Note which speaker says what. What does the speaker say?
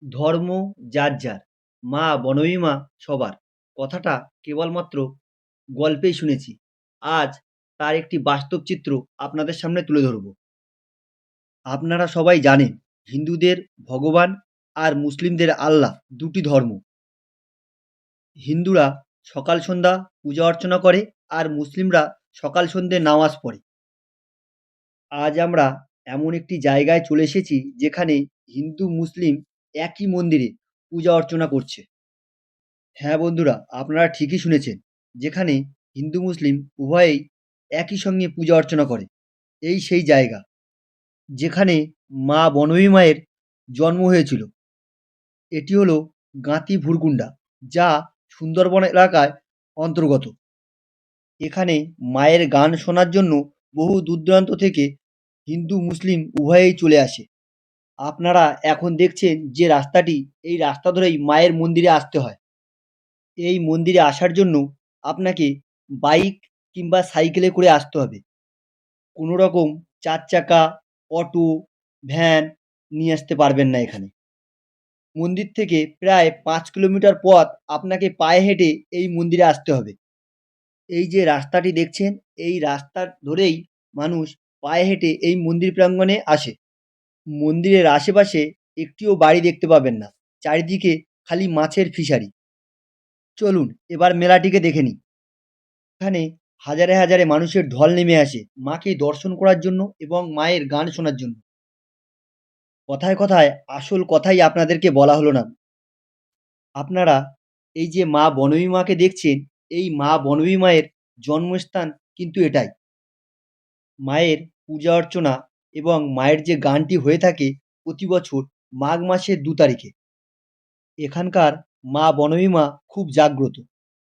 Speaker 1: ধর্ম যার যার, মা বনবী মা সবার। কথাটা কেবলমাত্র গল্পেই শুনেছি। আজ তার একটি বাস্তব চিত্র আপনাদের সামনে তুলে ধরব। আপনারা সবাই জানেন হিন্দুদের ভগবান আর মুসলিমদের আল্লাহ দুটি ধর্ম। হিন্দুরা সকাল সন্ধ্যা পূজা অর্চনা করে আর মুসলিমরা সকাল সন্ধ্যে নামাজ পড়ে। আজ আমরা এমন একটি জায়গায় চলে এসেছি যেখানে হিন্দু মুসলিম একই মন্দিরে পূজা অর্চনা করছে। হ্যাঁ বন্ধুরা, আপনারা ঠিকই শুনেছেন। যেখানে হিন্দু মুসলিম উভয়েই একই সঙ্গে পূজা অর্চনা করে। এই সেই জায়গা যেখানে মা বনবী মায়ের জন্ম হয়েছিল। এটি হলো গাঁতি ভুরকুন্ডা, যা সুন্দরবন এলাকায় অন্তর্গত। এখানে মায়ের গান শোনার জন্য বহু দূর দূরান্ত থেকে হিন্দু মুসলিম উভয়েই চলে আসে। আপনারা এখন দেখছেন যে রাস্তাটি, এই রাস্তা ধরেই মায়ের মন্দিরে আসতে হয়। এই মন্দিরে আসার জন্য আপনাকে বাইক কিংবা সাইকেলে করে আসতে হবে। কোনো রকম ৪ চাকা, অটো, ভ্যান নিয়ে আসতে পারবেন না এখানে। মন্দির থেকে প্রায় ৫ কিলোমিটার পথ আপনাকে পায়ে হেঁটে এই মন্দিরে আসতে হবে। এই যে রাস্তাটি দেখছেন, এই রাস্তা ধরেই মানুষ পায়ে হেঁটে এই মন্দির প্রাঙ্গণে আসে। মন্দিরের আশেপাশে একটিও বাড়ি দেখতে পাবেন না। চারিদিকে খালি মাছের ফিশারি। চলুন এবার মেলাটিকে দেখে নিই। এখানে হাজারে হাজারে মানুষের ঢল নেমে আসে মাকে দর্শন করার জন্য এবং মায়ের গান শোনার জন্য। কথায় কথায় আসল কথাই আপনাদেরকে বলা হলো না। আপনারা এই যে মা বনবী মাকে দেখছেন, এই মা বনবী মায়ের জন্মস্থান কিন্তু এটাই। মায়ের পূজা অর্চনা এবং মায়ের যে গানটি হয়ে থাকে প্রতি বছর মাঘ মাসের ২ তারিখে। এখানকার মা বনবী মা খুব জাগ্রত।